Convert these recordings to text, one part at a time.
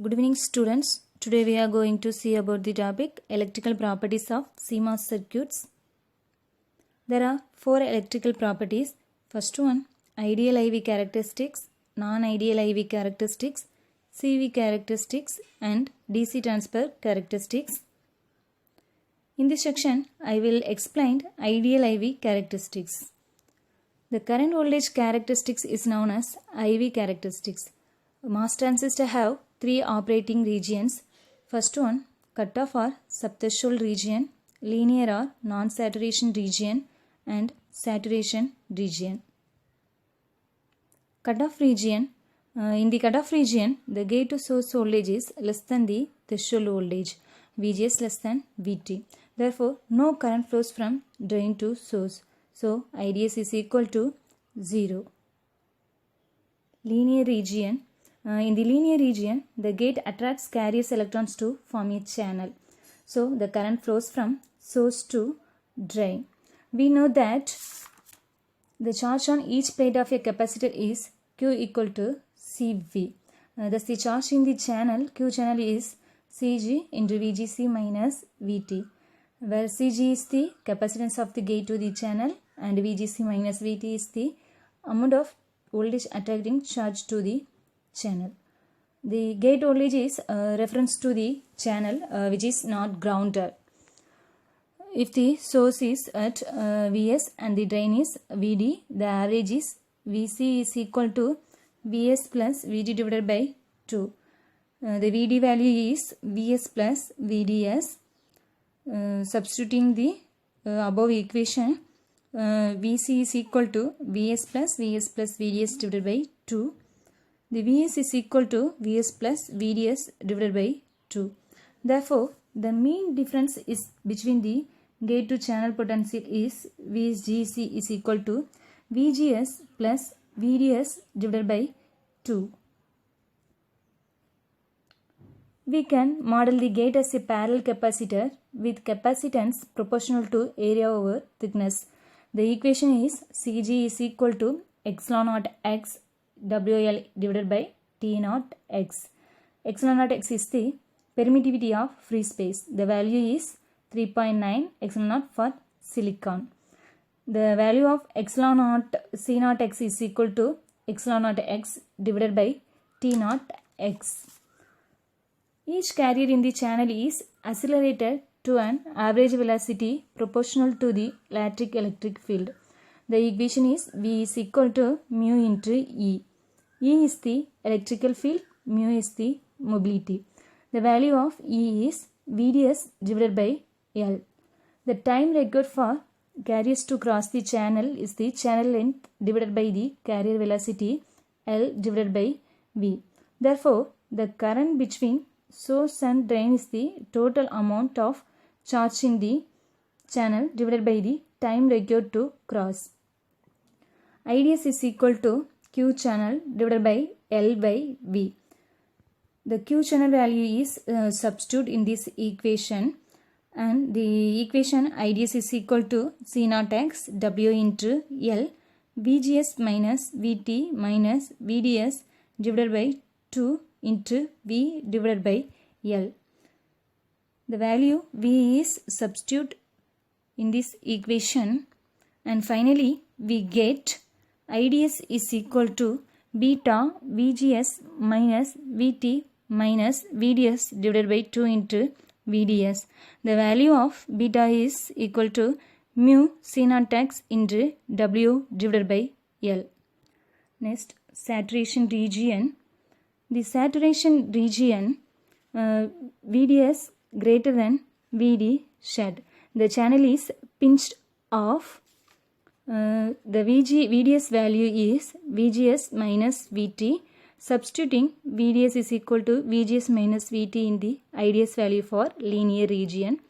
Good evening students. Today we are going to see about the topic electrical properties of CMOS circuits. There are 4 electrical properties. First one, ideal IV characteristics, non-ideal IV characteristics, CV characteristics and DC transfer characteristics. In this section, I will explain ideal IV characteristics. The current voltage characteristics is known as IV characteristics. MOS transistor have 3 operating regions. First one, cutoff or subthreshold region, linear or non-saturation region and saturation region. Cutoff region. In the cutoff region, the gate to source voltage is less than the threshold voltage, VGS less than VT. Therefore, no current flows from drain to source. So, IDS is equal to 0. Linear region. In the linear region, the gate attracts carriers electrons to form a channel. So, the current flows from source to drain. We know that the charge on each plate of a capacitor is Q equal to CV. Thus, the charge in the channel, Q channel is Cg into VGC minus VT, where Cg is the capacitance of the gate to the channel and VGC minus VT is the amount of voltage attracting charge to the channel. The gate voltage is reference to the channel which is not grounded. If the source is at Vs and the drain is Vd, the average is Vc is equal to Vs plus Vd divided by 2. The Vd value is Vs plus Vds. Substituting the above equation, Vc is equal to Vs plus Vds divided by 2. The Vs is equal to Vs plus Vds divided by 2. Therefore, the mean difference is between the gate to channel potential is VGC is equal to VGS plus VDS divided by 2. We can model the gate as a parallel capacitor with capacitance proportional to area over thickness. The equation is Cg is equal to epsilon naught x WL divided by T naught x. Epsilon naught x is the permittivity of free space. The value is 3.9 epsilon naught for silicon. The value of epsilon naught C naught x is equal to epsilon naught x divided by T naught x. Each carrier in the channel is accelerated to an average velocity proportional to the electric field. The equation is V is equal to mu into E. E is the electrical field, mu is the mobility. The value of E is VDS divided by L. The time required for carriers to cross the channel is the channel length divided by the carrier velocity L divided by V. Therefore, the current between source and drain is the total amount of charge in the channel divided by the time required to cross. IDS is equal to Q channel divided by L by V. The Q channel value is substituted in this equation, and the equation IDS is equal to C naught x W into L VGS minus VT minus VDS divided by 2 into V divided by L. The value V is substituted in this equation, and finally we get IDS is equal to beta VGS minus VT minus VDS divided by 2 into VDS. The value of beta is equal to mu C naught x into W divided by L. Next, saturation region. The saturation region, VDS greater than VD shed. The channel is pinched off. The VDS value is VGS minus VT. Substituting VDS is equal to VGS minus VT in the IDS value for linear region.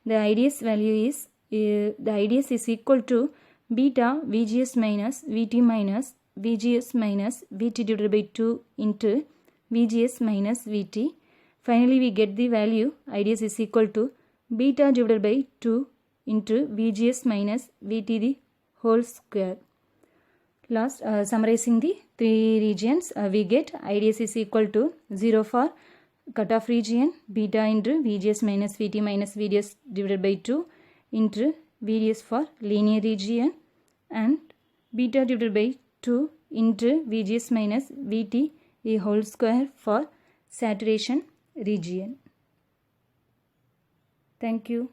The IDS value is equal to beta VGS minus VT minus VGS minus VT divided by 2 into VGS minus VT. Finally, we get the value IDS is equal to beta divided by 2 into VGS minus VT the whole square. Last, summarizing the three regions, we get IDS is equal to 0 for cutoff region beta into VGS minus VT minus VDS divided by 2 into VDS for linear region and beta divided by 2 into VGS minus VT a whole square for saturation region. Thank you.